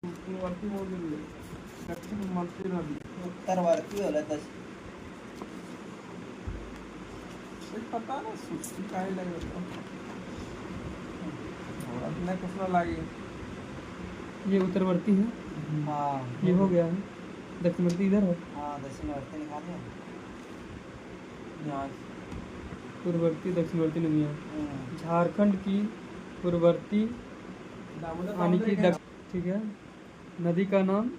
पूर्ववर्ती बोल रही दक्षिण मध्य नदी उत्तरवर्ती होला पता ना सुस्ती काहे लगे अपने कुछ ना लगे। ये उत्तरवर्ती है। हाँ ये हो गया है। दक्षिणवर्ती इधर है। हाँ दक्षिणवर्ती निकाल दिया। यहाँ पूर्ववर्ती दक्षिणवर्ती नदियाँ झारखंड की पूर्ववर्ती यानी कि ठीक है। नदी का नाम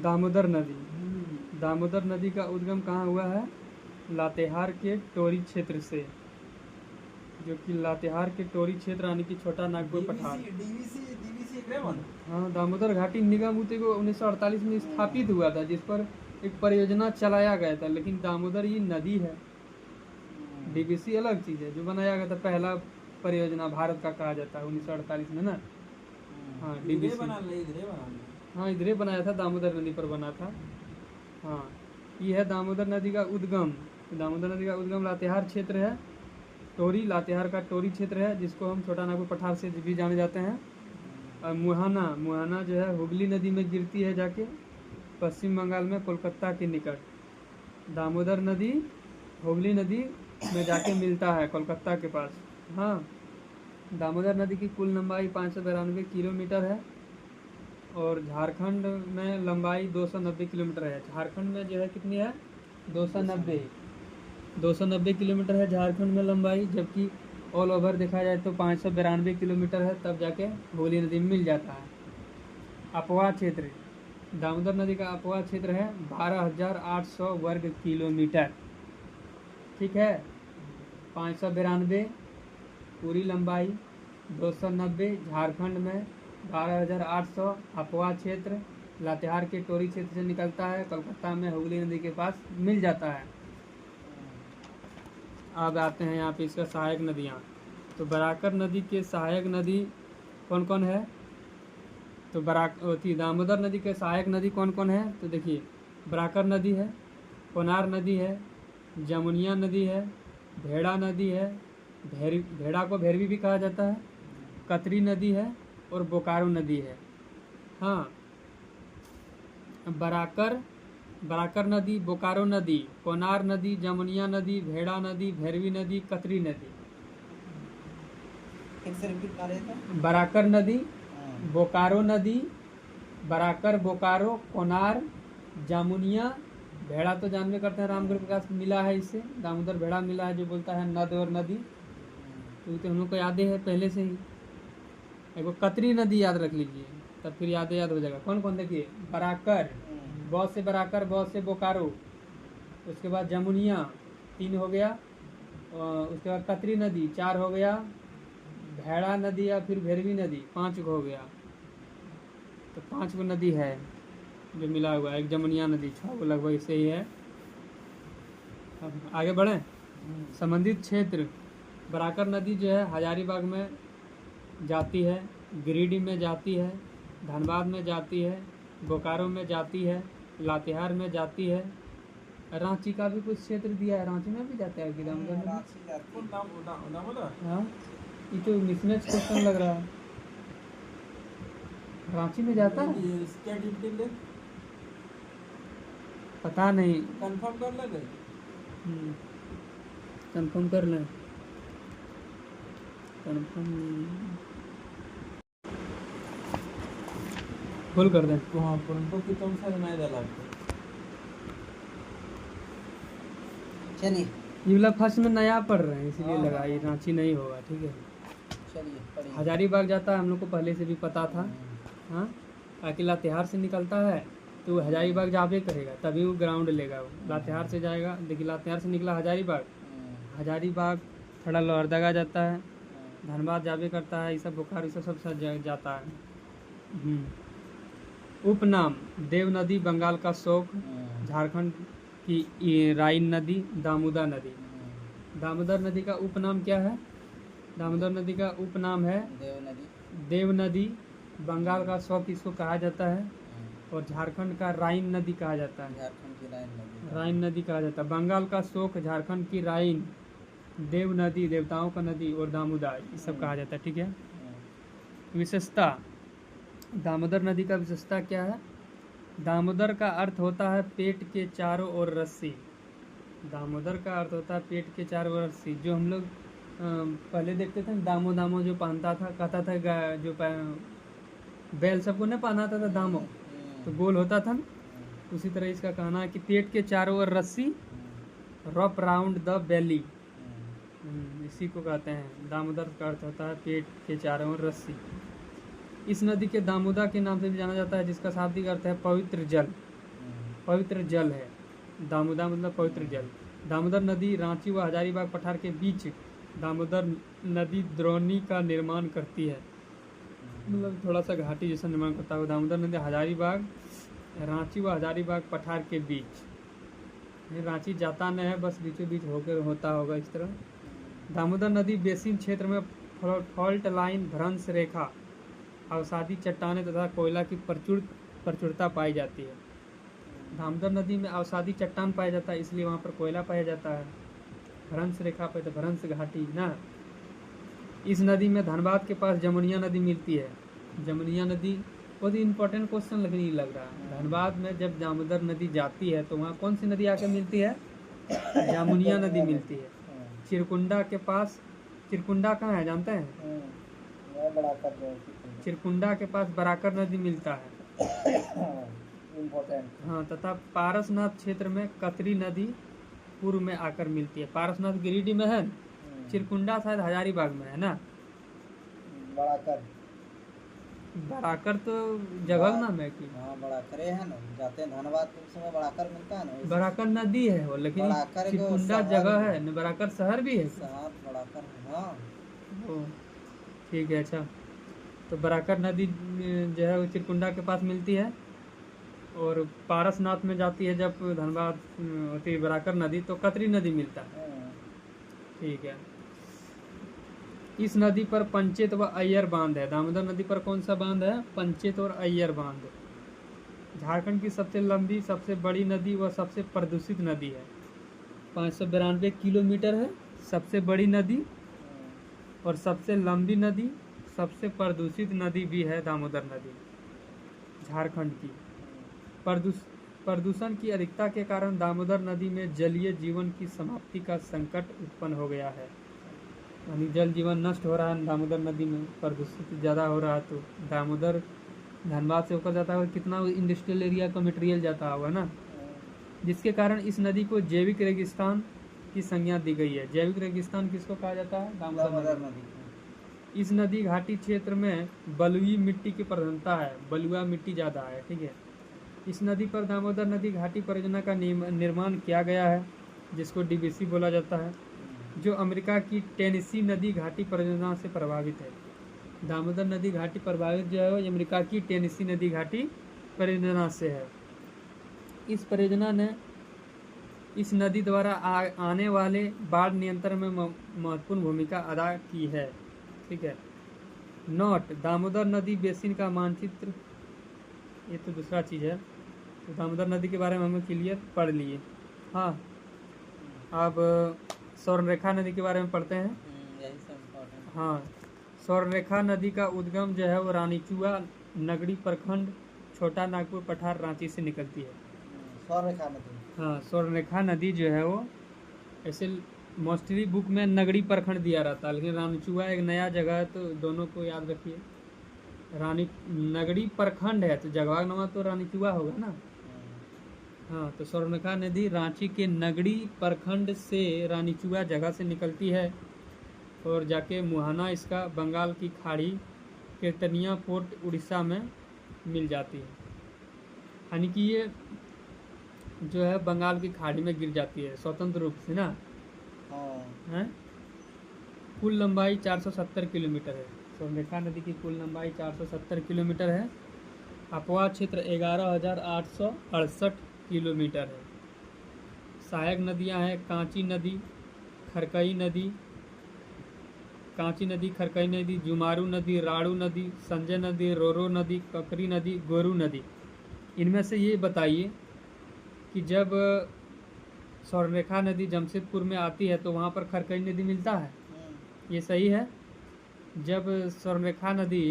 दामोदर नदी। दामोदर नदी का उद्गम कहाँ हुआ है? लातेहार के टोरी क्षेत्र से, जो कि लातेहार के टोरी क्षेत्र यानी कि छोटा नागपुर पठार। हाँ, दामोदर घाटी निगम को 1948 में स्थापित हुआ था, जिस पर एक परियोजना चलाया गया था। लेकिन दामोदर ये नदी है, डीवीसी अलग चीज़ है। जो बनाया गया था पहला परियोजना भारत का कहा जाता है 1948 में ना। हाँ डीवीसी हाँ इधरे बनाया था, दामोदर नदी पर बना था। हाँ ये है दामोदर नदी का उद्गम। दामोदर नदी का उद्गम लातेहार क्षेत्र है, टोरी लातेहार का टोरी क्षेत्र है, जिसको हम छोटा नागपुर पठार से भी जाने जाते हैं। और मुहाना जो है हुगली नदी में गिरती है जाके पश्चिम बंगाल में कोलकाता के निकट। दामोदर नदी हुगली नदी में जाके मिलता है कोलकाता के पास। हाँ, दामोदर नदी की कुल लंबाई 592 किलोमीटर है और झारखंड में लंबाई 290 किलोमीटर है। झारखंड में जो है कितनी है? 290 किलोमीटर है झारखंड में लंबाई, जबकि ऑल ओवर देखा जाए तो 592 किलोमीटर है, तब जाके हुगली नदी में मिल जाता है। अपवा क्षेत्र, दामोदर नदी का अपवा क्षेत्र है 12,800 वर्ग किलोमीटर। ठीक है, 592 पूरी लंबाई, 290 झारखंड में, 12,800 अपवा क्षेत्र लातेहार के टोरी क्षेत्र से निकलता है, कोलकाता में हुगली नदी के पास मिल जाता है। अब आते हैं यहाँ पे इसका सहायक नदियाँ। तो बराकर नदी के सहायक नदी कौन कौन है? तो दामोदर नदी के सहायक नदी कौन कौन है? तो देखिए, बराकर नदी है, कोनार नदी है, जमुनिया नदी है, भेड़ा नदी है, भेड़ा को भैरवी भी कहा जाता है, कतरी नदी है और बोकारो नदी है। हाँ, बराकर नदी, बोकारो नदी, कोनार नदी, जमुनिया नदी, भेड़ा नदी, भैरवी नदी, कतरी नदी। बराकर नदी, बोकारो नदी, बराकर, बोकारो, कोनार, जामुनिया, भेड़ा तो जानवे करते हैं रामगढ़ के पास मिला है इससे, दामोदर भेड़ा मिला है जो बोलता है नद और नदी, तो हम लोग को यादें है पहले से ही। एक कतरी नदी याद रख लीजिए, तब फिर याद हो जाएगा। कौन कौन? देखिए, बराकर, बहुत से बराकर, बहुत से बोकारो, उसके बाद जमुनिया 3 हो गया, उसके बाद कतरी नदी 4 हो गया, भेड़ा नदी या फिर भैरवी नदी 5 हो गया। तो 5 नदी है जो मिला हुआ है। एक जमुनिया नदी 6 लगभग इससे ही है। अब आगे बढ़ें। संबंधित क्षेत्र, बराकर नदी जो है हजारीबाग में जाती है, गिरिडीह में जाती है, धनबाद में जाती है, बोकारो में जाती है, लातेहार में जाती है, रांची का भी कुछ क्षेत्र दिया है, रांची में भी जाता है कि दामोदर नदी? हाँ, ये तो मिसमैच क्वेश्चन लग रहा है। रांची में जाता है? पता नहीं, कंफर्म कर ले। कंफर्म कर लें। कंफर्म फुल कर दें। तो हाँ, परंतु की तुम सर नहीं डाला। चलिए, ये वाला फर्स्ट में नया पढ़ रहे हैं इसीलिए लगा ये रांची नहीं होगा। ठीक है, चलिए हजारीबाग जाता है, हम लोग को पहले से भी पता था। हाँ, ताकि लातेहार से निकलता है तो हजारीबाग जावे करेगा, तभी वो ग्राउंड लेगा। वो लातेहार से जाएगा, देखिए लातेहार से निकला हजारीबाग, हजारीबाग थोड़ा लोहरदगा जाता है, धनबाद जावे करता है, ये सब बोकारो सब जाता है। उपनाम, देव नदी बंगाल का शोक, झारखंड की राइन नदी, दामोदर नदी। दामोदर नदी का उपनाम क्या है? दामोदर नदी का उपनाम है देव नदी, बंगाल का शोक इसको कहा जाता है, और झारखंड का राइन नदी कहा जाता है। झारखंड की राइन नदी कहा जाता है। बंगाल का शोक, झारखंड की राइन, देव नदी देवताओं का नदी, और दामोदर ये सब कहा जाता है। ठीक है। विशेषता, दामोदर नदी का विशेषता क्या है? दामोदर का अर्थ होता है पेट के चारों ओर रस्सी। दामोदर का अर्थ होता है पेट के चारों ओर रस्सी। जो हम लोग पहले देखते थे दामो दामो जो पहनता था, कहता था जो बैल सबको नहीं पहनाता था दामो, तो गोल होता था ना, उसी तरह इसका कहना है कि पेट के चारों ओर रस्सी, रॉप राउंड द बेली, इसी को कहते हैं। दामोदर का अर्थ होता है पेट के चारों ओर रस्सी। इस नदी के दामोदा के नाम से भी जाना जाता है, जिसका शाब्दिक अर्थ है पवित्र जल। पवित्र जल है दामोदा, मतलब पवित्र जल। दामोदर नदी रांची व हजारीबाग पठार के बीच दामोदर नदी द्रोणी का निर्माण करती है, मतलब थोड़ा सा घाटी जैसा निर्माण करता है। दामोदर नदी हजारीबाग, रांची व हजारीबाग पठार के बीच, रांची जाता नहीं है, बस बीचों बीच होकर होता होगा इस तरह। दामोदर नदी बेसिन क्षेत्र में फॉल्ट लाइन, भ्रंश रेखा, अवसादी चट्टानें तथा कोयला की प्रचुरता पाई जाती है। दामोदर नदी में अवसादी चट्टान पाया जाता है, इसलिए वहाँ पर कोयला पाया जाता है। भ्रंश रेखा पर भ्रंश घाटी ना। इस नदी में धनबाद के पास जमुनिया नदी मिलती है। जमुनिया नदी बहुत ही इम्पोर्टेंट क्वेश्चन लगने लग रहा है। धनबाद में जब दामोदर नदी जाती है तो वहाँ कौन सी नदी आके मिलती है? जमुनिया नदी मिलती है। चिरकुंडा के पास, चिरकुंडा कहाँ है जानते हैं? चिरकुंडा के पास बराकर नदी मिलता है। हाँ, तथा पारसनाथ क्षेत्र में कतरी नदी पूर्व में आकर मिलती है। पारसनाथ गिरिडीह में है, चिरकुंडा शायद हजारीबाग में है ना। बराकर तो जगह नाम है कि बड़ाकर है ना, जाते हैं धनबाद के समय बड़ाकर मिलता है ना। बराकर नदी है वो, लेकिन चिरकुंडा जगह है न, बराकर शहर भी है। बड़ाकर, हाँ ठीक है। अच्छा, तो बराकर नदी जो है वो चिरकुंडा के पास मिलती है, और पारसनाथ में जाती है जब धनबाद होती है बराकर नदी, तो कतरी नदी मिलता है। ठीक है। इस नदी पर पंचेत व अय्यर बांध है। दामोदर नदी पर कौन सा बांध है? पंचेत और अय्यर बांध। झारखंड की सबसे लंबी, सबसे बड़ी नदी व सबसे प्रदूषित नदी है। 592 किलोमीटर है सबसे बड़ी नदी, और सबसे लंबी नदी, सबसे प्रदूषित नदी भी है दामोदर नदी झारखंड की। प्रदूषण की अधिकता के कारण दामोदर नदी में जलीय जीवन की समाप्ति का संकट उत्पन्न हो गया है। यानी जल जीवन नष्ट हो रहा है दामोदर नदी में, प्रदूषित ज़्यादा हो रहा है। तो दामोदर धनबाद से होकर जाता है, कितना इंडस्ट्रियल एरिया का मटेरियल जाता होगा ना, जिसके कारण इस नदी को जैविक रेगिस्तान की संज्ञा दी गई है। जैविक रेगिस्तान किसको कहा जाता है? दामोदर नदी। इस नदी घाटी क्षेत्र में बलुई मिट्टी की प्रधानता है, बलुआ मिट्टी ज़्यादा है। ठीक है। इस नदी पर दामोदर नदी घाटी परियोजना का निर्माण किया गया है, जिसको डीबीसी बोला जाता है, जो अमेरिका की टेनेसी नदी घाटी परियोजना से प्रभावित है। दामोदर नदी घाटी प्रभावित जो है वो अमेरिका की टेनेसी नदी घाटी परियोजना से है। इस परियोजना ने इस नदी द्वारा आने वाले बाढ़ नियंत्रण में महत्वपूर्ण भूमिका अदा की है। ठीक है। नोट, दामोदर नदी बेसिन का मानचित्र, ये तो दूसरा चीज़ है। तो दामोदर नदी के बारे में हम क्लियर पढ़ लिए। हाँ, अब स्वर्णरेखा नदी के बारे में पढ़ते हैं। यही सब इम्पोर्टेंट। हाँ, स्वर्णरेखा नदी का उद्गम जो है वो रानीचुआ नगरी प्रखंड, छोटा नागपुर पठार, रांची से निकलती है। स्वर्णरेखा नदी। हाँ, स्वर्णरेखा नदी जो है वो ऐसे मोस्टली बुक में नगरी प्रखंड दिया रहता है, लेकिन रानीचुआ एक नया जगह है, तो दोनों को याद रखिए। रानी नगरी प्रखंड है तो जगह नाम तो रानीचुआ होगा ना। हाँ, तो स्वर्णरेखा नदी रांची के नगरी प्रखंड से रानीचुआ जगह से निकलती है और जाके मुहाना इसका बंगाल की खाड़ी कीर्तनिया पोर्ट उड़ीसा में मिल जाती है। यानी कि ये जो है बंगाल की खाड़ी में गिर जाती है स्वतंत्र रूप से ना। हैं? कुल लंबाई 470 किलोमीटर है। स्वर्णरेखा नदी की कुल लंबाई 470 किलोमीटर है। अपवाह क्षेत्र 11,868 किलोमीटर है। सहायक नदियां हैं कांची नदी, खरकई नदी, खरकई नदी, जुमारू नदी, राड़ू नदी, संजय नदी, रोरो नदी, ककरी नदी, गोरू नदी। इनमें से ये बताइए कि जब स्वर्णरेखा नदी जमशेदपुर में आती है तो वहाँ पर खरकई नदी मिलता है, ये सही है। जब स्वर्णरेखा नदी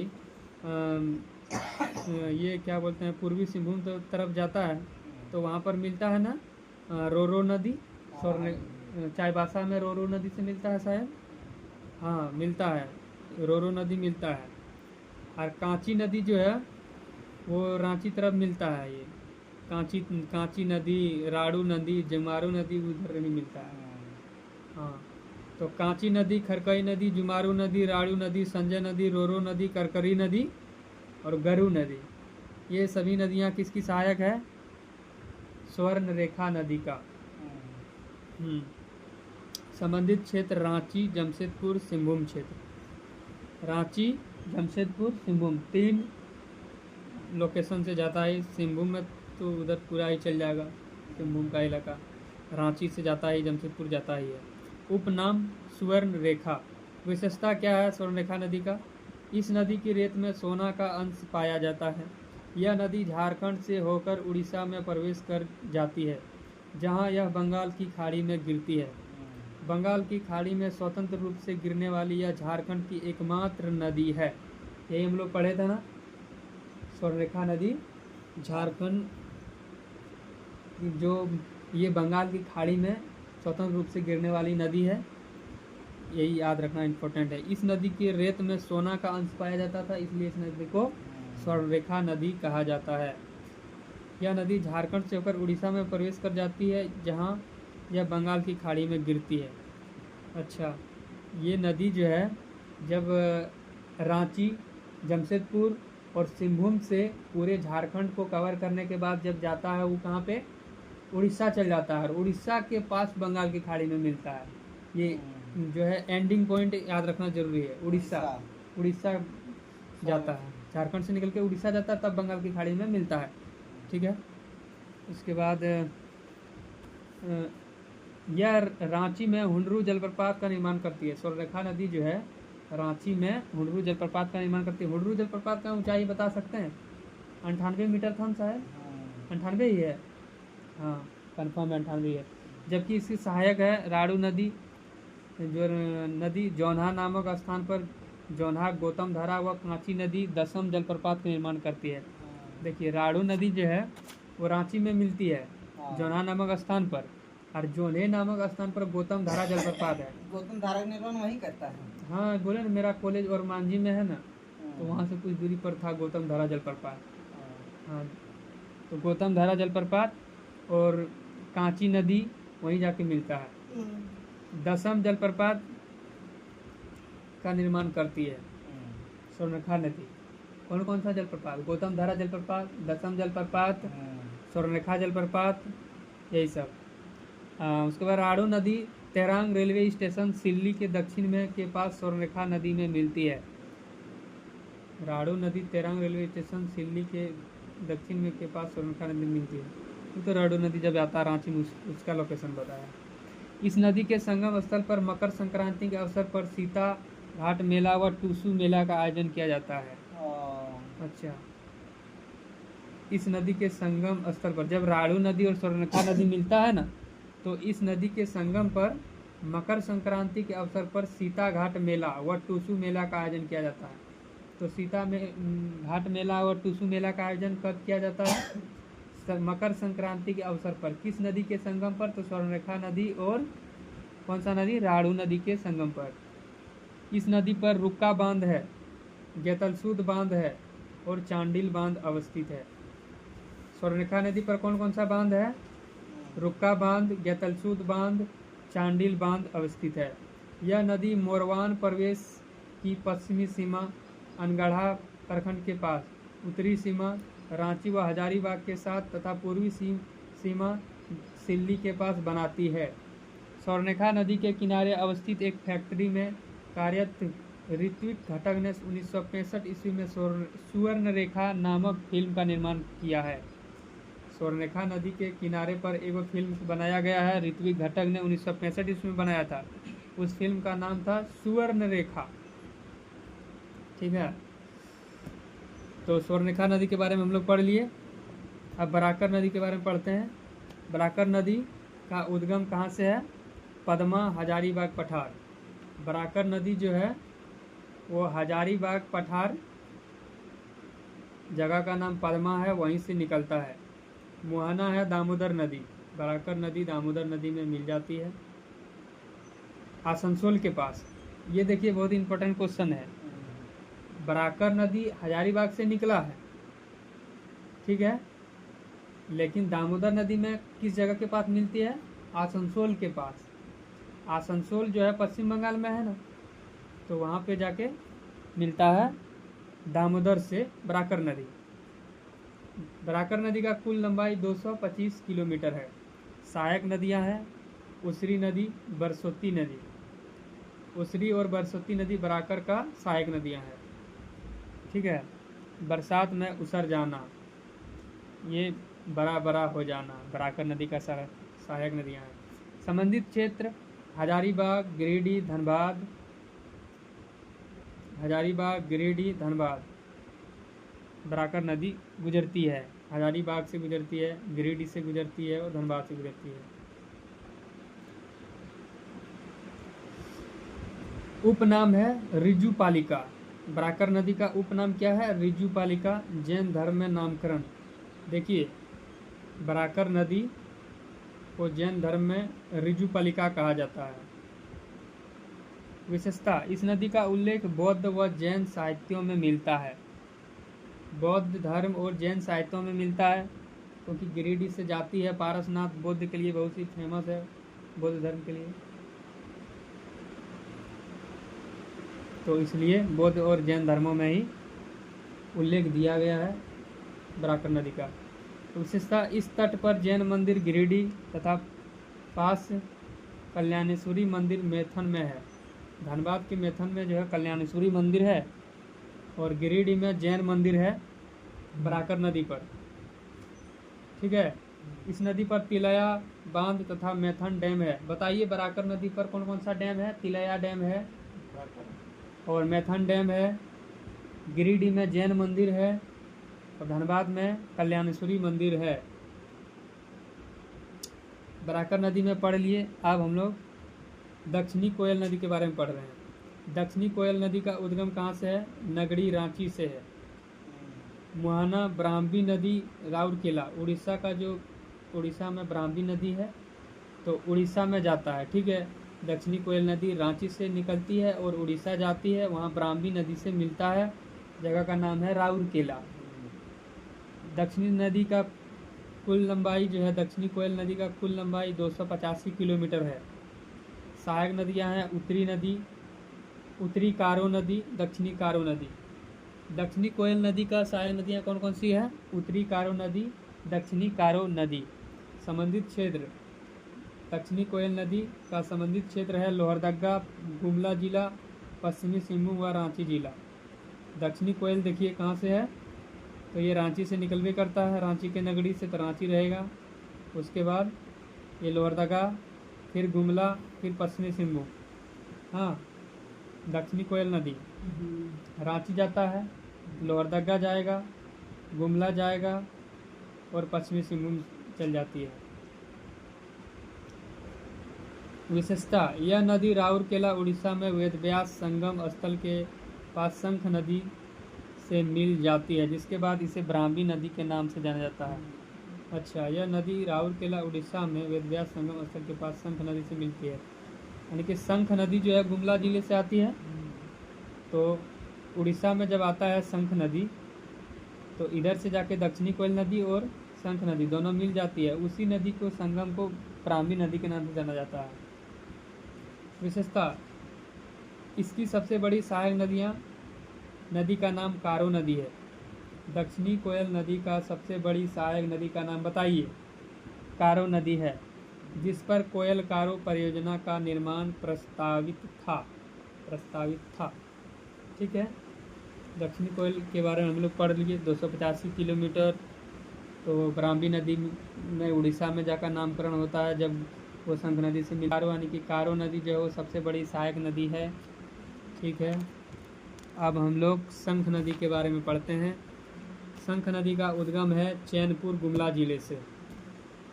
ये क्या बोलते हैं पूर्वी सिंहभूम तरफ जाता है तो वहाँ पर मिलता है ना रोरो नदी। चाईबासा में रोरो नदी से मिलता है शायद, हाँ मिलता है, रोरो नदी मिलता है। और कांची नदी जो है वो रांची तरफ मिलता है। ये कांची नदी, राड़ू नदी, जुमारू नदी उधर नहीं मिलता है। हाँ, तो कांची नदी, खरकई नदी, जुमारू नदी, राड़ू नदी, संजय नदी, रोरो नदी, करकरी नदी और गरु नदी, ये सभी नदियाँ किसकी सहायक है? स्वर्ण रेखा नदी का। संबंधित क्षेत्र रांची, जमशेदपुर, सिंहभूम क्षेत्र। रांची, जमशेदपुर, सिंहभूम 3 लोकेशन से जाता है। सिंहभूम में तो उधर पूरा ही चल जाएगा, सिंहभूम का इलाका। रांची से जाता है, जमशेदपुर जाता ही है। उपनाम स्वर्ण रेखा। विशेषता क्या है स्वर्ण रेखा नदी का? इस नदी की रेत में सोना का अंश पाया जाता है। यह नदी झारखंड से होकर उड़ीसा में प्रवेश कर जाती है, जहां यह बंगाल की खाड़ी में गिरती है। बंगाल की खाड़ी में स्वतंत्र रूप से गिरने वाली यह झारखंड की एकमात्र नदी है। यही हम लोग पढ़े थे ना, स्वर्णरेखा नदी झारखंड जो ये बंगाल की खाड़ी में स्वतंत्र रूप से गिरने वाली नदी है, यही याद रखना इम्पोर्टेंट है। इस नदी के रेत में सोना का अंश पाया जाता था, इसलिए इस नदी को स्वर्णरेखा नदी कहा जाता है। यह नदी झारखंड से होकर उड़ीसा में प्रवेश कर जाती है, जहां यह बंगाल की खाड़ी में गिरती है। अच्छा, ये नदी जो है जब रांची, जमशेदपुर और सिंहभूम से पूरे झारखंड को कवर करने के बाद जब जाता है वो कहाँ पे? उड़ीसा चल जाता है, और उड़ीसा के पास बंगाल की खाड़ी में मिलता है। ये जो है एंडिंग पॉइंट याद रखना जरूरी है, उड़ीसा जाता है, झारखंड से निकल के उड़ीसा जाता है, तब बंगाल की खाड़ी में मिलता है। ठीक है, उसके बाद यह रांची में हुंडरू जलप्रपात का निर्माण करती है। स्वर्णरेखा नदी जो है रांची में हुंडरू जलप्रपात का निर्माण करती है। हुंडरू जलप्रपात का ऊंचाई बता सकते हैं? 98 मीटर था शायद, 98 ही है, हाँ कन्फर्म 98 है। जबकि इसकी सहायक है राड़ू नदी, जो नदी जौनहा नामक स्थान पर जौनहा, गौतम धारा व कांची नदी दसम जलप्रपात का निर्माण करती है। देखिए राड़ू नदी जो है वो रांची में मिलती है जौनहा नामक स्थान पर, और जोन्हे नामक स्थान पर गौतम धारा जलप्रपात है। गौतम धारा का निर्माण वहीं करता है। हाँ बोले ना, मेरा कॉलेज और मांझी में है ना, तो वहाँ से कुछ दूरी पर था गौतम धारा जलप्रपात। हाँ, तो गौतम धारा जलप्रपात और कांची नदी वहीं जाके मिलता है। दसम जलप्रपात का निर्माण करती है स्वर्णरेखा नदी। कौन कौन सा जलप्रपात? गौतम धारा जलप्रपात, दसम जलप्रपात, स्वर्णरेखा जलप्रपात, यही सब। उसके बाद राड़ू नदी तेरांग रेलवे स्टेशन सिल्ली के दक्षिण में के पास स्वर्णरेखा नदी में मिलती है। राड़ू नदी तेरांग रेलवे स्टेशन सिल्ली के दक्षिण में के पास स्वर्णरेखा नदी मिलती है। तो राड़ू नदी जब आता है रांची में उसका लोकेशन बताया। इस नदी के संगम स्थल पर मकर संक्रांति के अवसर पर सीता घाट मेला व टूसू मेला का आयोजन किया जाता है। अच्छा, इस नदी के संगम स्थल पर जब राड़ू नदी और स्वर्णरेखा नदी मिलता है ना, तो इस नदी के संगम पर मकर संक्रांति के अवसर पर सीता घाट मेला व टूसू मेला का आयोजन किया जाता है। तो सीता में घाट मेला और टूसू मेला का आयोजन कब किया जाता है? मकर संक्रांति के अवसर पर। किस नदी के संगम पर? तो स्वर्णरेखा नदी और कौन सा नदी? राड़ू नदी के संगम पर। इस नदी पर रुक्का बांध है, गेतलसूद बांध है और चांडिल बांध अवस्थित है। स्वर्णरेखा नदी पर कौन कौन सा बांध है? रुक्का बांध, गेतलसूद बांध, चांडिल बांध अवस्थित है। यह नदी मोरवान प्रवेश की पश्चिमी सीमा अनगढ़ा प्रखंड के पास, उत्तरी सीमा रांची व हजारीबाग के साथ तथा पूर्वी सीमा सिल्ली के पास बनाती है। स्वर्णरेखा नदी के किनारे अवस्थित एक फैक्ट्री में कार्यरत ऋत्विक घटक ने 1965 ईस्वी में सुवर्णरेखा नामक फिल्म का निर्माण किया है। स्वर्णरेखा नदी के किनारे पर एक फिल्म बनाया गया है, ऋत्विक घटक ने 1965 ईस्वी में बनाया था। उस फिल्म का नाम था सुवर्णरेखा। ठीक है, तो स्वर्णरेखा नदी के बारे में हम लोग पढ़ लिए। अब बराकर नदी के बारे में पढ़ते हैं। बराकर नदी का उद्गम कहाँ से है? पदमा, हजारीबाग, पठार। बराकर नदी जो है वो हजारीबाग, पठार जगह का नाम पद्मा है, वहीं से निकलता है। मुहाना है दामोदर नदी, बराकर नदी दामोदर नदी में मिल जाती है। आसनसोल के पास, ये देखिए बहुत इंपॉर्टेंट क्वेश्चन है। बराकर नदी हजारीबाग से निकला है, ठीक है, लेकिन दामोदर नदी में किस जगह के पास मिलती है? आसनसोल के पास। आसनसोल जो है पश्चिम बंगाल में है ना, तो वहाँ पे जाके मिलता है दामोदर से बराकर नदी। बराकर नदी का कुल लंबाई 225 किलोमीटर है। सहायक नदियाँ हैं उसरी नदी, बरसोती नदी। उसरी और बरसोती नदी बराकर का सहायक नदियाँ हैं, ठीक है। बरसात में उसर जाना, ये बड़ा बड़ा हो जाना, बराकर नदी का सहायक नदियाँ हैं। संबंधित क्षेत्र हजारीबाग, गिरिडीह, धनबाद। हजारीबाग, गिरिडीह, धनबाद बराकर नदी गुजरती है। हजारीबाग से गुजरती है, गिरिडीह से गुजरती है और धनबाद से गुजरती है। उपनाम है रिजुपालिका। बराकर नदी का उपनाम क्या है? रिजुपालिका। जैन धर्म में नामकरण। देखिए, बराकर नदी को जैन धर्म में रिजुपालिका कहा जाता है। विशेषता, इस नदी का उल्लेख बौद्ध व जैन साहित्यों में मिलता है। बौद्ध धर्म और जैन साहित्यों में मिलता है, क्योंकि गिरिडीह से जाती है। पारसनाथ बौद्ध के लिए बहुत ही फेमस है, बौद्ध धर्म के लिए, तो इसलिए बौद्ध और जैन धर्मों में ही उल्लेख दिया गया है बराकर नदी का। तो विशेषता, इस तट पर जैन मंदिर गिरिडीह तथा पास कल्याणेश्वरी मंदिर मैथन में है। धनबाद के मैथन में जो है कल्याणेश्वरी मंदिर है, और गिरिडीह में जैन मंदिर है बराकर नदी पर, ठीक है। इस नदी पर तिलया बांध तथा मैथन डैम है। बताइए बराकर नदी पर कौन कौन सा डैम है? तिलया डैम है और मैथन डैम है। गिरिडीह में जैन मंदिर है और धनबाद में कल्याणेश्वरी मंदिर है। बराकर नदी में पढ़ लिए। अब हम लोग दक्षिणी कोयल नदी के बारे में पढ़ रहे हैं। दक्षिणी कोयल नदी का उद्गम कहाँ से है? नगड़ी, रांची से है। मुहाना ब्राह्मणी नदी राउरकेला, उड़ीसा का, जो उड़ीसा में ब्राह्मणी नदी है तो उड़ीसा में जाता है, ठीक है। दक्षिणी कोयल नदी रांची से निकलती है और उड़ीसा जाती है, वहाँ ब्राह्मणी नदी से मिलता है। जगह का नाम है राउरकेला। दक्षिणी नदी का कुल लंबाई जो है, दक्षिणी कोयल नदी का कुल लंबाई 285 किलोमीटर है। सहायक नदियाँ हैं उत्तरी नदी, उत्तरी कारो नदी, दक्षिणी कारो नदी। दक्षिणी कोयल नदी का सहायक नदियाँ कौन कौन सी है? उत्तरी कारो नदी, दक्षिणी कारो नदी। संबंधित क्षेत्र, दक्षिणी कोयल नदी का संबंधित क्षेत्र है लोहरदगा, गुमला जिला, पश्चिमी सिंहभूम व रांची जिला। दक्षिणी कोयल देखिए कहाँ से है, तो ये रांची से निकलवे करता है। रांची के नगरी से तो रांची रहेगा, उसके बाद ये लोहरदगा, फिर गुमला, फिर पश्चिमी सिंहभूम। हाँ, दक्षिणी कोयल नदी रांची जाता है, लोहरदगा जाएगा, गुमला जाएगा और पश्चिमी सिंहभूम चल जाती है। विशेषता, यह नदी राउरकेला उड़ीसा में वेदव्यास संगम स्थल के पास शंख नदी से मिल जाती है, जिसके बाद इसे ब्राह्मणी नदी के नाम से जाना जाता है। अच्छा, यह नदी राउरकेला उड़ीसा में वेदव्यास संगम स्थल के पास शंख नदी से मिलती है। यानी कि शंख नदी जो है गुमला जिले से आती है, तो उड़ीसा में जब आता है शंख नदी, तो इधर से जाके दक्षिणी कोयल नदी और शंख नदी दोनों मिल जाती है। उसी नदी को संगम को ब्राह्मणी नदी के नाम से जाना जाता है। विशेषता, इसकी सबसे बड़ी सहायक नदी का नाम कारो नदी है। दक्षिणी कोयल नदी का सबसे बड़ी सहायक नदी का नाम बताइए? कारो नदी है, जिस पर कोयल कारो परियोजना का निर्माण प्रस्तावित था, ठीक है। दक्षिणी कोयल के बारे में हम लोग पढ़ लिए। 285 किलोमीटर, तो ब्राह्मणी नदी में उड़ीसा में जाकर नामकरण होता है जब वो शंख नदी से मिल। कारो यानी कि कारो नदी जो है वो सबसे बड़ी सहायक नदी है, ठीक है। अब हम लोग शंख नदी के बारे में पढ़ते हैं। शंख नदी का उद्गम है चैनपुर गुमला जिले से,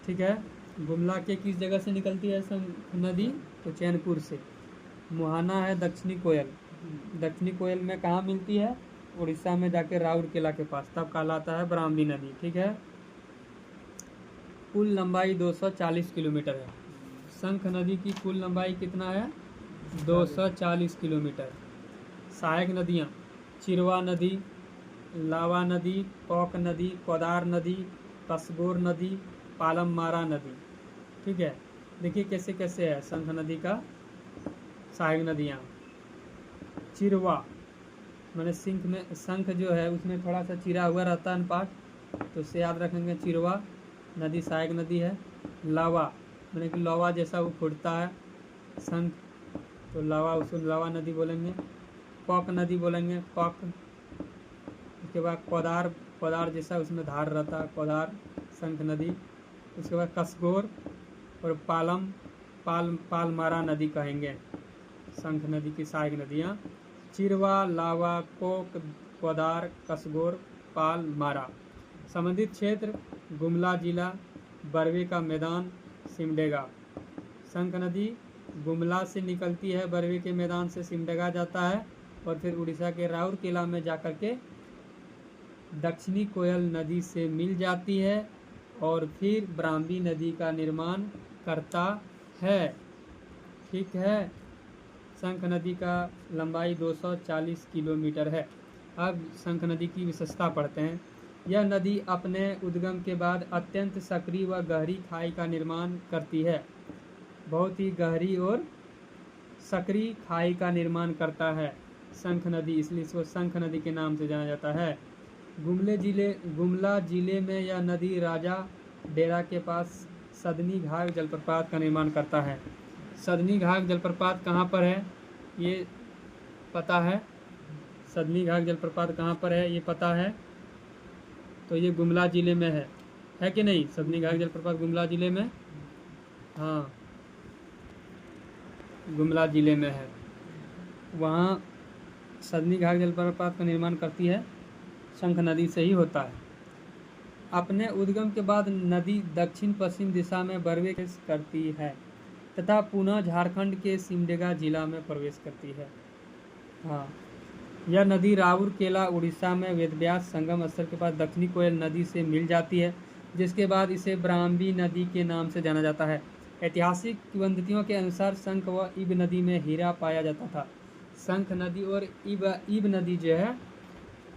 ठीक है। गुमला के किस जगह से निकलती है शंख नदी? तो चैनपुर से। मुहाना है दक्षिणी कोयल। दक्षिणी कोयल में कहाँ मिलती है? उड़ीसा में जाके राउरकेला के पास, तब कहलाता है ब्राह्मणी नदी। ठीक है, कुल लंबाई 240 किलोमीटर है। शंख नदी की कुल लंबाई कितना है? 240 किलोमीटर। सहायक नदियाँ चिरवा नदी, लावा नदी, पौक नदी, कोदार नदी, कसगोर नदी, पालममारा नदी। ठीक है, देखिए कैसे कैसे है शंख नदी का सहायक नदियाँ। चिरवा मैंने सिंख में, शंख जो है उसमें थोड़ा सा चिरा हुआ रहता है अनुपात, तो उससे याद रखेंगे। चिरवा नदी सहायक नदी है। लावा मैंने कि लावा जैसा वो फूटता है शंख, तो लावा, उसको लावा नदी बोलेंगे। पौक नदी बोलेंगे, पौक। उसके बाद कोदार, कोदार जैसा उसमें धार रहता है, कोदार शंख नदी। उसके बाद कसगोर और पालमारा नदी कहेंगे शंख नदी की सहायक नदियाँ। चिरवा, लावा, कोक, कोदार, कसगोर, पालमारा। संबंधित क्षेत्र गुमला जिला, बरवे का मैदान, सिमडेगा। शंख नदी गुमला से निकलती है, बरवे के मैदान से सिमडेगा जाता है और फिर उड़ीसा के राउरकेला में जाकर के दक्षिणी कोयल नदी से मिल जाती है और फिर ब्राह्मणी नदी का निर्माण करता है। ठीक है, शंख नदी का लंबाई 240 किलोमीटर है। अब शंख नदी की विशेषता पढ़ते हैं। यह नदी अपने उद्गम के बाद अत्यंत सक्रिय व गहरी खाई का निर्माण करती है। बहुत ही गहरी और सक्रिय खाई का निर्माण करता है शंख नदी, इसलिए इसको शंख नदी के नाम से जाना जाता है। गुमला जिले में यह नदी राजा डेरा के पास सदनी घाघ जलप्रपात का निर्माण करता है। सदनी घाघ जलप्रपात कहाँ पर है ये पता है? सदनी घाघ जलप्रपात कहाँ पर है ये पता है? तो ये गुमला जिले में है कि नहीं? सदनी घाघ जलप्रपात गुमला जिले में, हाँ गुमला जिले में है। वहाँ सदनी घाघ जलप्रपात का निर्माण करती है शंख नदी से ही होता है। अपने उद्गम के बाद नदी दक्षिण पश्चिम दिशा में बरवे करती है तथा पुनः झारखंड के सिमडेगा जिला में प्रवेश करती है। हाँ, यह नदी राउरकेला उड़ीसा में वेदव्यास संगम स्थल के पास दक्षिणी कोयल नदी से मिल जाती है, जिसके बाद इसे ब्राह्मणी नदी के नाम से जाना जाता है। ऐतिहासिक किंवदंतियों के अनुसार शंख व इब नदी में हीरा पाया जाता था। शंख नदी और इब नदी जो है,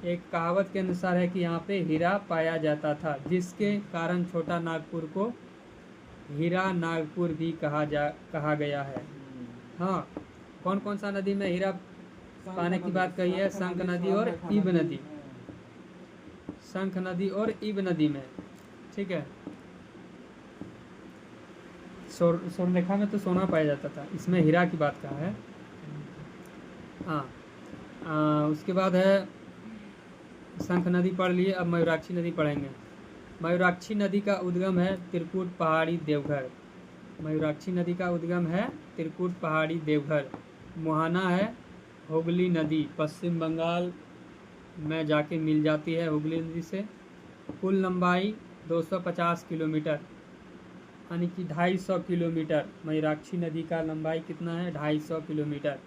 एक कहावत के अनुसार है कि यहाँ पे हीरा पाया जाता था, जिसके कारण छोटा नागपुर को हीरा नागपुर भी कहा गया है। हाँ, कौन कौन सा नदी में हीरा पाने की बात कही है? शंख नदी और इब नदी, शंख नदी और इब नदी में। ठीक है, स्वर्णरेखा में तो सोना पाया जाता था, इसमें हीरा की बात कहा है। हाँ, उसके बाद है शंख नदी पढ़ लिए, अब मयूराक्षी नदी पढ़ेंगे। मयूराक्षी नदी का उद्गम है त्रिकुट पहाड़ी देवघर। मयूराक्षी नदी का उद्गम है त्रिकुट पहाड़ी देवघर। मोहाना है हुगली नदी, पश्चिम बंगाल में जाके मिल जाती है हुगली नदी से। कुल लंबाई 250 किलोमीटर, यानी कि 250 किलोमीटर। मयूराक्षी नदी का लंबाई कितना है? 250 किलोमीटर।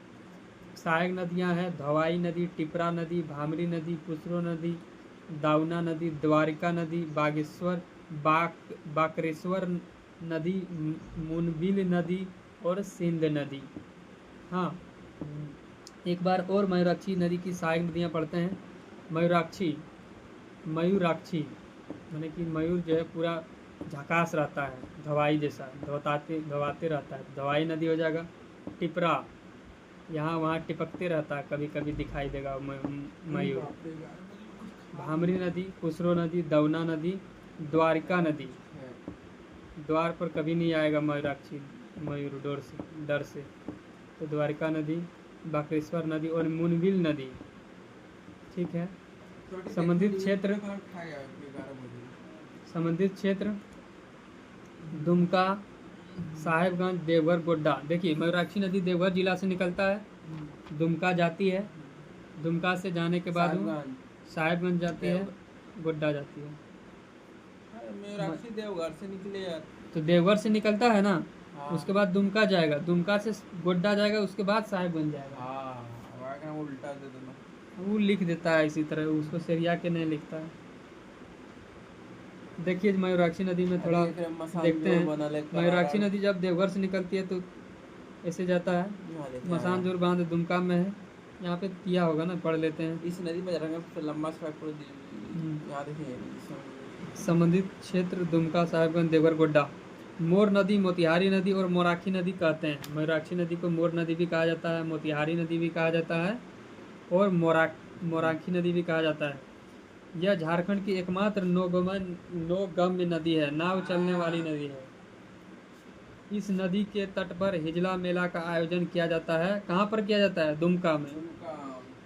सहायक नदियां हैं धवाई नदी, टिपरा नदी, भामरी नदी, पुसरो नदी, दाउना नदी, द्वारिका नदी, बाकरेश्वर नदी, मुनबिल नदी और सिंध नदी। हाँ, एक बार और मयूराक्षी नदी की सहायक नदियाँ पढ़ते हैं। मयूराक्षी माने कि मयूर जो है पूरा झकास रहता है, धवाई जैसा धवाते रहता है, धवाई नदी हो जाएगा। टिपरा यहाँ वहाँ टिपकते रहता है, कभी कभी दिखाई देगा मयूर। भामरी नदी, पुसरो नदी, दौना नदी, द्वारिका नदी। द्वार पर कभी नहीं आएगा मयूर डर से। तो द्वारिका नदी, बाकेश्वर नदी और मुनबिल नदी। ठीक है, संबंधित क्षेत्र दुमका, साहेबगंज, देवघर, गोड्डा। देखिए मयूराक्षी नदी देवघर जिला से निकलता है, दुमका जाती है, दुमका से जाने के बाद साहेबगंज जाती है, गोड्डा जाती है। मयूराक्षी देवघर से निकले यार, तो देवघर से निकलता है ना। हाँ। उसके बाद दुमका जाएगा, दुमका से गोड्डा जाएगा, उसके बाद साहेबगंज जाएगा। हाँ, उल्टा दे दो ना। वो लिख देता है इसी तरह, उसको सरिया के नहीं लिखता है। देखिए मयूराक्षी नदी में थोड़ा अरे एकरे मसान देखते जो बनल है, हैं। मयूराक्षी नदी जब देवघर से निकलती है तो ऐसे जाता है। यहाँ देखते हैं। मसानजोर बांध दुमका में है, यहाँ पे किया होगा ना, पढ़ लेते हैं। इस नदी में रंग से लंबा सड़क पूरा यहाँ देखिए संबंधित क्षेत्र दुमका, साहिबगंज, देवघर, गोड्डा। मोर नदी, मोतिहारी नदी और मोराखी नदी कहते हैं। मयूराक्षी नदी को मोर नदी भी कहा जाता है, मोतिहारी नदी भी कहा जाता है और मोराखी नदी भी कहा जाता है। यह झारखंड की एकमात्र नौगम्य नदी है, नाव चलने वाली नदी है। इस नदी के तट पर हिजला मेला का आयोजन किया जाता है। कहाँ पर किया जाता है? दुमका में।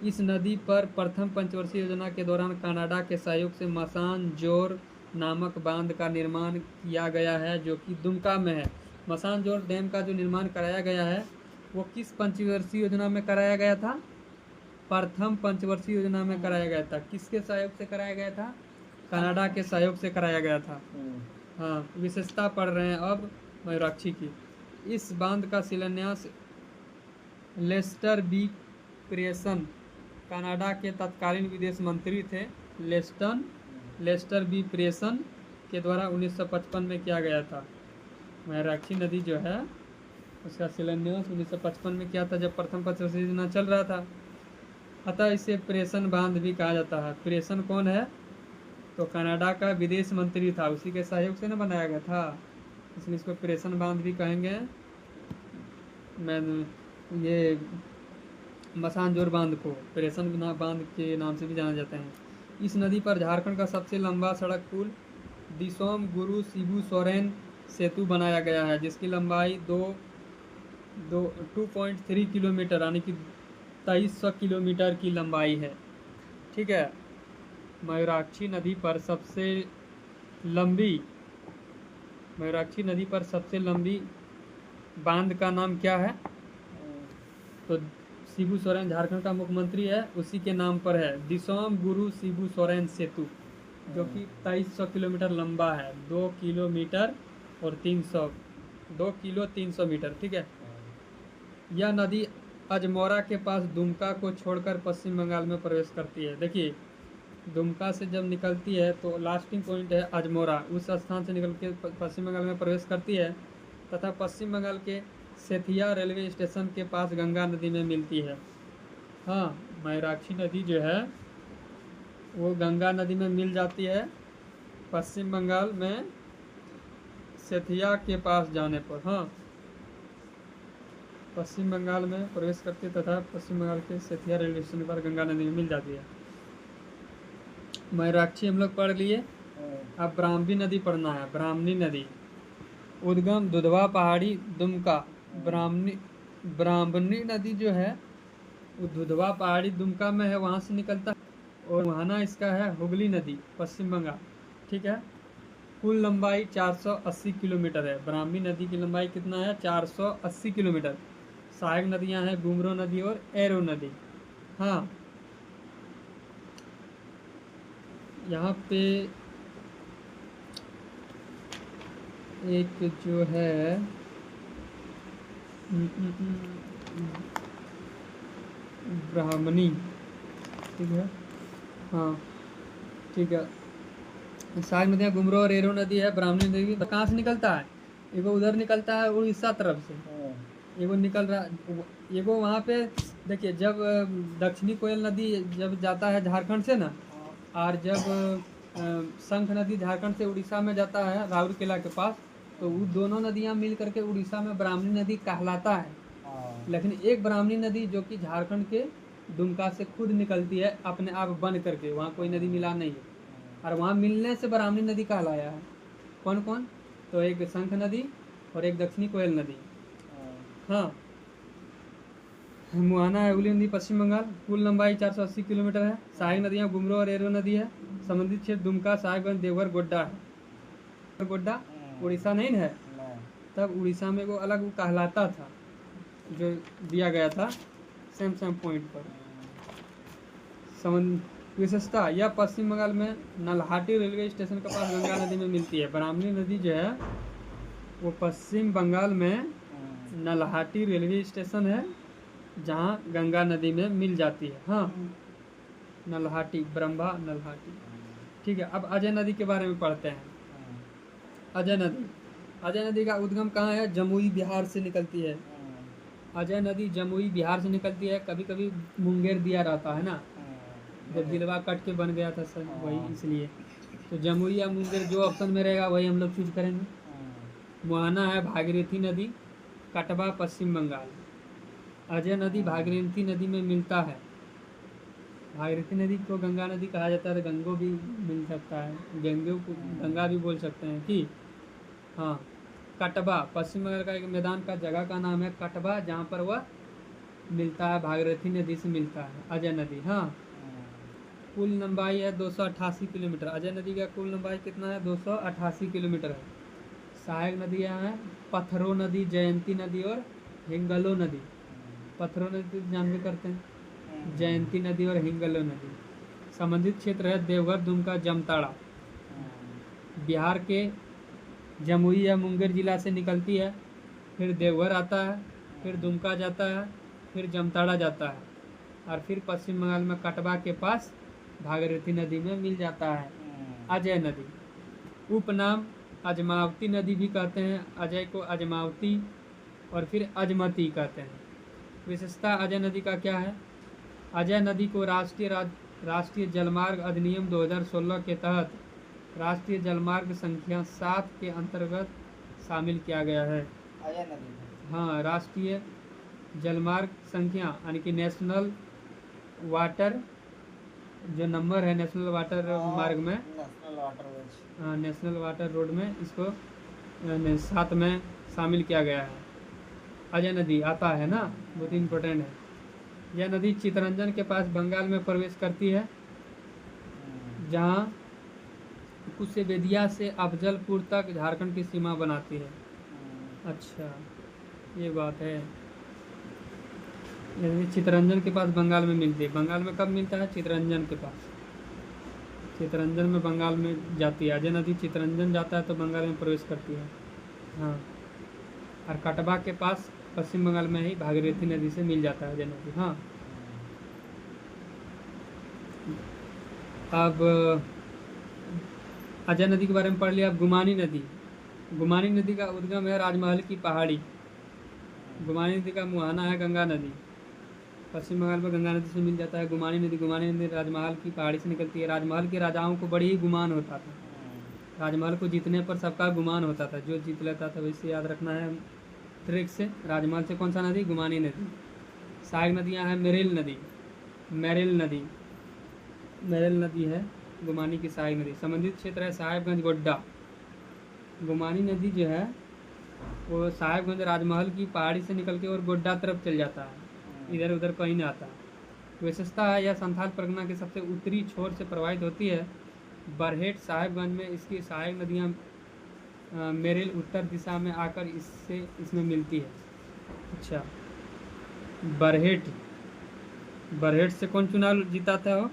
इस नदी पर प्रथम पंचवर्षीय योजना के दौरान कनाडा के सहयोग से मसान जोर नामक बांध का निर्माण किया गया है, जो कि दुमका में है। मसान जोर डैम का जो निर्माण कराया गया है वो किस पंचवर्षीय योजना में कराया गया था? प्रथम पंचवर्षीय योजना में कराया गया था। किसके सहयोग से कराया गया था? कनाडा के सहयोग से कराया गया था। हाँ, विशेषता पढ़ रहे हैं अब मयूराक्षी की। इस बांध का शिलान्यास लेस्टर बी प्रेसन, कनाडा के तत्कालीन विदेश मंत्री थे, लेस्टर बी प्रेसन के द्वारा 1955 में किया गया था। मयूराक्षी नदी जो है उसका शिलान्यास 1955 में किया था, जब प्रथम पंचवर्षीय योजना चल रहा था। अतः इसे प्रेसन बांध भी कहा जाता है। प्रेसन कौन है? तो कनाडा का विदेश मंत्री था, उसी के सहयोग से न बनाया गया था, इसलिए इसको प्रेसन बांध भी कहेंगे। मैं ये मसानजोर बांध को प्रेसन बांध के नाम से भी जाना जाता है। इस नदी पर झारखंड का सबसे लंबा सड़क पुल दिसोम गुरु शिबू सोरेन सेतु बनाया गया है, जिसकी लंबाई 2.3 किलोमीटर यानी कि 2300 किलोमीटर की लंबाई है। ठीक है। मयूराक्षी नदी पर सबसे लंबी बांध का नाम क्या है? तो शिबू सोरेन झारखंड का मुख्यमंत्री है, उसी के नाम पर है, दिसोम गुरु शिबू सोरेन सेतु, जो कि 2300 किलोमीटर लंबा है। 2 किलोमीटर और 2 किलो 300 मीटर। ठीक है। यह नदी अजमोरा के पास दुमका को छोड़कर पश्चिम बंगाल में प्रवेश करती है। देखिए दुमका से जब निकलती है तो लास्टिंग पॉइंट है अजमोरा, उस स्थान से निकल के पश्चिम बंगाल में प्रवेश करती है तथा पश्चिम बंगाल के सेथिया रेलवे स्टेशन के पास गंगा नदी में मिलती है। हाँ, मयूराक्षी नदी जो है वो गंगा नदी में मिल जाती है पश्चिम बंगाल में सेथिया के पास जाने पर। हाँ, पश्चिम बंगाल में प्रवेश करती है तथा पश्चिम बंगाल के सेथिया रेलवे स्टेशन पर गंगा नदी में मिल जाती है। मयूराक्षी हम लोग पढ़ लिए। अब ब्राह्मणी नदी पढ़ना है। ब्राह्मणी नदी उद्गम दुधवा पहाड़ी दुमका। ब्राह्मणी नदी जो है वो दुधवा पहाड़ी दुमका में है, वहाँ से निकलता है। और वहाना इसका है हुगली नदी, पश्चिम बंगाल। ठीक है। कुल लंबाई 480 किलोमीटर है। ब्राह्मणी नदी की लंबाई कितना है? 480 किलोमीटर। सहायक नदियां हैं गुमरो नदी और एरो नदी। हाँ, यहाँ पे एक जो है ब्राह्मणी, ठीक है। हाँ ठीक है। सहायक नदियाँ गुमरो और एरो नदी है। ब्राह्मणी नदी कहाँ से निकलता है? एगो उधर निकलता है उड़ीसा तरफ से, एगो निकल रहा, एगो वहाँ पे देखिए जब दक्षिणी कोयल नदी जब जाता है झारखंड से ना, और जब शंख नदी झारखंड से उड़ीसा में जाता है राउरकेला के पास, तो वो दोनों नदियाँ मिल करके उड़ीसा में ब्राह्मणी नदी कहलाता है। लेकिन एक ब्राह्मणी नदी जो कि झारखंड के दुमका से खुद निकलती है अपने आप बन करके, वहाँ कोई नदी मिला नहीं है, और वहाँ मिलने से ब्राह्मणी नदी कहलाया है। कौन कौन? तो एक शंख नदी और एक दक्षिणी कोयल नदी। हाँ, मुहाना है हुगली नदी, पश्चिम बंगाल। कुल लंबाई 480 किलोमीटर है। सहायक नदियाँ गुमरो और एरो नदी है। संबंधित क्षेत्र दुमका, साहिबगंज, देवघर, गोड्डा है। गोड्डा उड़ीसा नहीं है, तब उड़ीसा में वो अलग वो कहलाता था, जो दिया गया था सेम पॉइंट पर। विशेषता, यह पश्चिम बंगाल में नल्हाटी रेलवे स्टेशन के पास गंगा नदी में मिलती है। ब्राह्मणी नदी जो है वो पश्चिम बंगाल में नल्हाटी रेलवे स्टेशन है, जहाँ गंगा नदी में मिल जाती है। हाँ, नल्हाटी, ब्रह्मा नल्हाटी। ठीक है, अब अजय नदी के बारे में पढ़ते हैं। अजय नदी, अजय नदी का उद्गम कहाँ है? जमुई बिहार से निकलती है। अजय नदी जमुई बिहार से निकलती है। कभी कभी मुंगेर दिया रहता है ना, जब जिलवा कट के बन गया था सर, वही इसलिए। तो जमुई या मुंगेर जो ऑप्शन में रहेगा वही हम लोग चूज करेंगे। मुहाना है भागीरथी नदी, कटवा पश्चिम बंगाल। अजय नदी भागीरथी नदी में मिलता है। भागीरथी नदी को गंगा नदी कहा जाता है, गंगो भी मिल सकता है, गंगो को गंगा भी बोल सकते हैं कि हाँ। कटवा पश्चिम बंगाल का एक मैदान का जगह का नाम है कटवा, जहाँ पर वह मिलता है, भागीरथी नदी से मिलता है अजय नदी। हाँ, कुल लंबाई है 288 किलोमीटर। अजय नदी का कुल लंबाई कितना है? 288 किलोमीटर है। सहायक नदियाँ हैं पत्थरो नदी, जयंती नदी और हिंगलो नदी। पत्थरो नदी जानवे करते हैं, जयंती नदी और हिंगलो नदी। संबंधित क्षेत्र है देवघर, दुमका, जामताड़ा। बिहार के जमुई या मुंगेर जिला से निकलती है, फिर देवघर आता है, फिर दुमका जाता है, फिर जामताड़ा जाता है, और फिर पश्चिम बंगाल में कटवा के पास भागीरथी नदी में मिल जाता है। अजय नदी उपनाम अजमावती नदी भी कहते हैं। अजय को अजमावती और फिर अजमती कहते हैं। विशेषता अजय नदी का क्या है? अजय नदी को राष्ट्रीय जलमार्ग अधिनियम 2016 के तहत राष्ट्रीय जलमार्ग संख्या 7 के अंतर्गत शामिल किया गया है। अजय नदी, हाँ, राष्ट्रीय जलमार्ग संख्या यानी कि नेशनल वाटर जो नंबर है, नेशनल वाटर मार्ग में, नेशनल वाटर वेज, हाँ, नेशनल वाटर रोड में इसको 7 में शामिल किया गया है। अजय नदी आता है ना, बहुत इम्पोर्टेंट है। यह नदी चितरंजन के पास बंगाल में प्रवेश करती है, जहाँ कुशेवेदिया से अफजलपुर तक झारखंड की सीमा बनाती है। अच्छा, ये बात है। यह चितरंजन के पास बंगाल में मिलती है। बंगाल में कब मिलता है? चितरंजन के पास। चितरंजन में बंगाल में जाती है। अजय नदी चितरंजन जाता है तो बंगाल में प्रवेश करती है। हाँ, और कटवा के पास पश्चिम बंगाल में ही भागीरथी नदी से मिल जाता है अजय नदी। हाँ, अब अजय नदी के बारे में पढ़ लिया। अब गुमानी नदी, गुमानी नदी का उद्गम है राजमहल की पहाड़ी। गुमानी नदी का मुहाना है गंगा नदी, पश्चिम बंगाल में गंगा नदी से मिल जाता है गुमानी नदी। गुमानी नदी राजमहल की पहाड़ी से निकलती है। राजमहल के राजाओं को बड़ी ही गुमान होता था, राजमहल को जीतने पर सबका गुमान होता था, जो जीत लेता था वैसे याद रखना है ट्रिक से। राजमहल से कौन सा नदी? गुमानी नदी। सहायक नदियाँ हैं मेरिल नदी, मेरिल नदी, मेरिल नदी है गुमानी की सहायक नदी। संबंधित क्षेत्र है साहेबगंज, गोड्डा। गुमानी नदी जो है वो साहेबगंज राजमहल की पहाड़ी से निकल के और गोड्डा तरफ चल जाता है, इधर उधर कहीं नहीं आता। विशेषता है यह संथाल परगना के सबसे उत्तरी छोर से प्रवाहित होती है। बरहेट साहेबगंज में इसकी सहायक नदियाँ मेरिल उत्तर दिशा में आकर इसमें मिलती है। अच्छा, बरहेट, बरहेट से कौन चुनाव जीता था वो?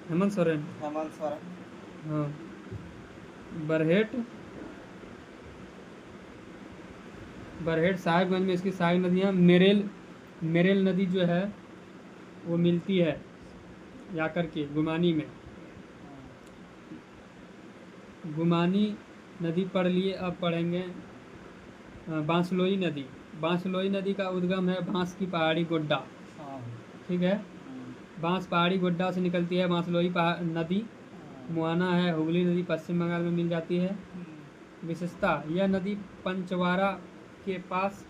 हेमंत सोरेन। हेमंत सोरेन। हाँ, बरहेट, बरहेट साहेबगंज में इसकी सहायक नदियाँ मेरेल नदी जो है वो मिलती है जाकर के गुमानी में। गुमानी नदी पढ़ लिए, अब पढ़ेंगे बांसलोई नदी। बांसलोई नदी का उद्गम है बांस की पहाड़ी, गोड्डा। ठीक है, बांस पहाड़ी गोड्डा से निकलती है बांसलोई नदी। मुहाना है हुगली नदी, पश्चिम बंगाल में मिल जाती है। विशेषता यह नदी पंचवारा के पास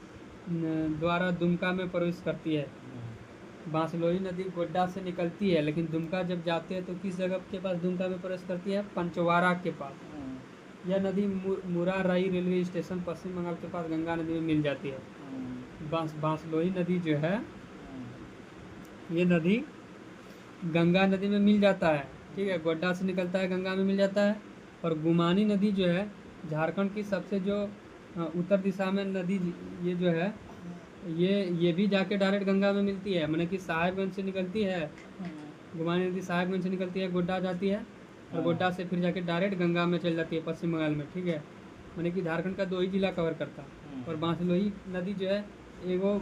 द्वारा दुमका में प्रवेश करती है। बांसलोई नदी गोड्डा से निकलती है, लेकिन दुमका जब जाते हैं तो किस जगह के पास दुमका में प्रवेश करती है? पंचवारा के पास। यह नदी मुराराई रेलवे स्टेशन पश्चिम बंगाल के पास गंगा नदी में मिल जाती है। बांसलोई नदी जो है ये नदी गंगा नदी में मिल जाता है। ठीक है, गोड्डा से निकलता है, गंगा में मिल जाता है। और गुमानी नदी जो है झारखंड की सबसे जो उत्तर दिशा में नदी ये जो है ये भी जाके डायरेक्ट गंगा में मिलती है। मैंने कि साहेबगंज से निकलती है, गुमानी नदी साहेबगंज से निकलती है, गोड्डा जाती है, और गोड्डा से फिर जाके डायरेक्ट गंगा में चल जाती है पश्चिम बंगाल में। ठीक है, मैंने कि झारखंड का 2 ही जिला कवर करता। और बांसलोई नदी जो है एगो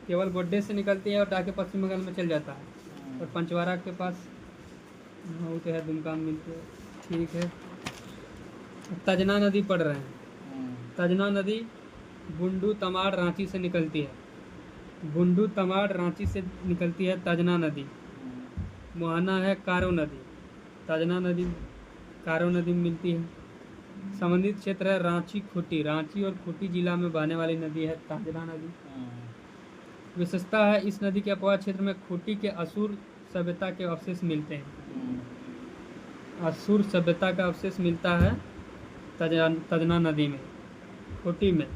केवल गोड्डे से निकलती है और जाके पश्चिम बंगाल में चल जाता है। और पंचवारा के पास वो तो है दुमका में मिलते हैं। ठीक है, तजना नदी पढ़ रहे हैं। तजना नदी बुंडू तमाड़ रांची से निकलती है। बुंडू तमाड़ रांची से निकलती है तजना नदी। मुहाना है कारो नदी। तजना नदी कारो नदी में मिलती है। संबंधित क्षेत्र है रांची खूंटी। रांची और खूंटी जिला में बहने वाली नदी है तजना नदी। विशेषता है इस नदी के अपवाद क्षेत्र में खूंटी के असुर सभ्यता के अवशेष मिलते हैं। असुर सभ्यता का अवशेष मिलता है तजना नदी में, खूंटी में।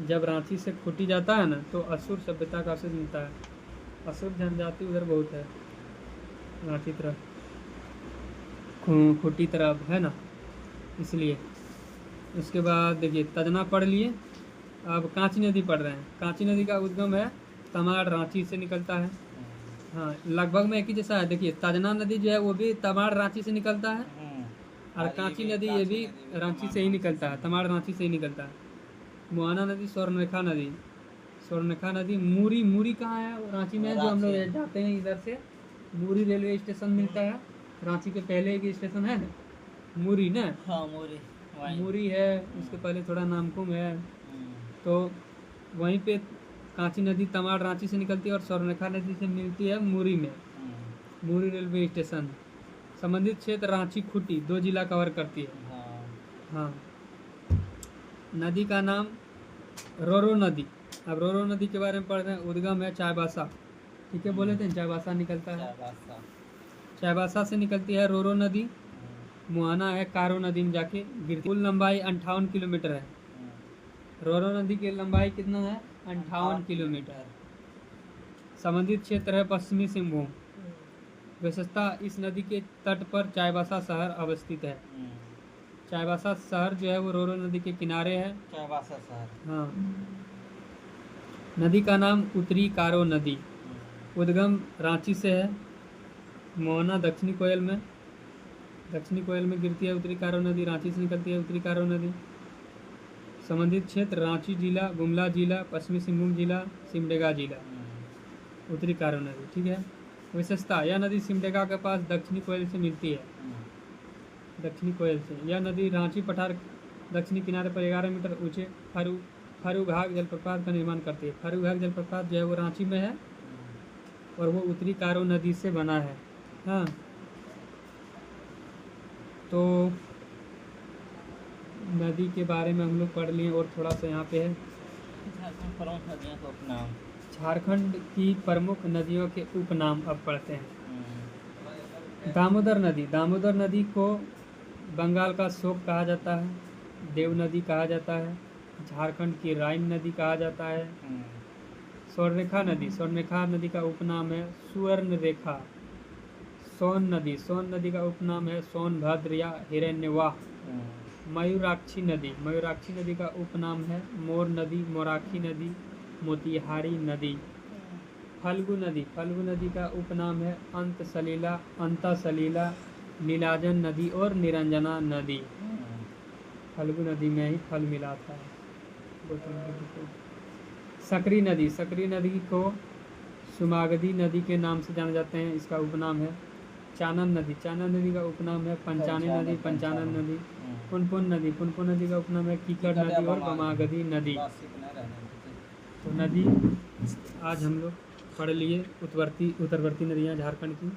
जब रांची से खूंटी जाता है ना तो असुर सभ्यता का अवशेष मिलता है। असुर जनजाति उधर बहुत है, रांची तरफ, खूंटी तरफ है ना, इसलिए। उसके बाद देखिए तजना पढ़ लिए। अब कांची नदी पढ़ रहे हैं। कांची नदी का उद्गम है तमाड़ रांची से निकलता है। हाँ, लगभग में एक ही जैसा है। देखिए तजना नदी जो है वो भी तमाड़ रांची से निकलता है, और कांची नदी ये भी रांची से ही निकलता है, तमाड़ रांची से ही निकलता है। मुहाना नदी स्वर्णरेखा नदी। स्वर्णरेखा नदी मूरी। मूरी कहाँ है? रांची में है, जो हम लोग जाते हैं इधर से मूरी रेलवे स्टेशन मिलता है। रांची के पहले एक स्टेशन है ना मूरी ना। हाँ, मूरी है, उसके पहले थोड़ा नामकुम है। तो वहीं पे कांची नदी तमाड़ रांची से निकलती है और स्वर्णरेखा नदी से मिलती है मूरी में, मूरी रेलवे स्टेशन। संबंधित क्षेत्र रांची खूंटी 2 जिला कवर करती है। हाँ, नदी का नाम रोरो नदी। अब रोरो नदी के बारे में पढ़ रहे हैं। उद्गम है चाईबासा। ठीक है, बोले थे चाईबासा निकलता है। चाईबासा से निकलती है रोरो नदी। मुहाना है कारो नदी में जाके गिरती। कुल लंबाई 58 किलोमीटर है। रोरो नदी की लंबाई कितना है? 58 किलोमीटर। संबंधित क्षेत्र है पश्चिमी सिंहभूम। विशेषता इस नदी के तट पर चाईबासा शहर अवस्थित है। चाईबासा शहर जो है वो रोरो नदी के किनारे है। चाईबासा शहर। हाँ। नदी का नाम उत्तरी कारो नदी। उद्गम रांची से है। मोहना दक्षिणी कोयल में गिरती है उत्तरी कारो नदी। रांची से निकलती है उत्तरी कारो नदी। संबंधित क्षेत्र रांची जिला, गुमला जिला, पश्चिमी सिंहभूम जिला, सिमडेगा जिला, उत्तरी कारो नदी। ठीक है। विशेषता यह नदी सिमडेगा के पास दक्षिणी कोयल से मिलती है। दक्षिणी कोयल से यह नदी रांची पठार दक्षिणी किनारे पर 11 मीटर ऊंचे फरुघाग जलप्रपात का निर्माण करती है। फरुघाग जलप्रपात जो है वो रांची में है और वो उत्तरी कारो नदी से बना है। हाँ, तो नदी के बारे में हम लोग पढ़ लिए। और थोड़ा सा यहाँ पे है झारखंड की प्रमुख नदियों के उपनाम अब पढ़ते हैं। दामोदर नदी। दामोदर नदी को बंगाल का शोक कहा जाता है, देव नदी कहा जाता है, झारखंड की राइन नदी कहा जाता है। स्वर्णरेखा नदी। स्वर्णरेखा नदी का उपनाम है सुवर्ण रेखा। सोन नदी का उपनाम है सोनभद्र या हिरण्यवाह। मयूराक्षी नदी का उपनाम है मोर नदी, मोराक्षी नदी, मोतिहारी नदी। फल्गु नदी का उपनाम है अंतसलीला, नीलाजन नदी और निरंजना नदी। फल्गु नदी में ही फल मिला था। सकरी नदी को सुमागधी नदी के नाम से जाने जाते हैं। इसका उपनाम है चानन नदी का उपनाम है पंचानी नदी। पुनपुन नदी का उपनाम है कीकड़ नदी और बमागधी नदी। तो नदी आज हम लोग पढ़ लिए उत्तरवर्ती नदियाँ झारखंड की।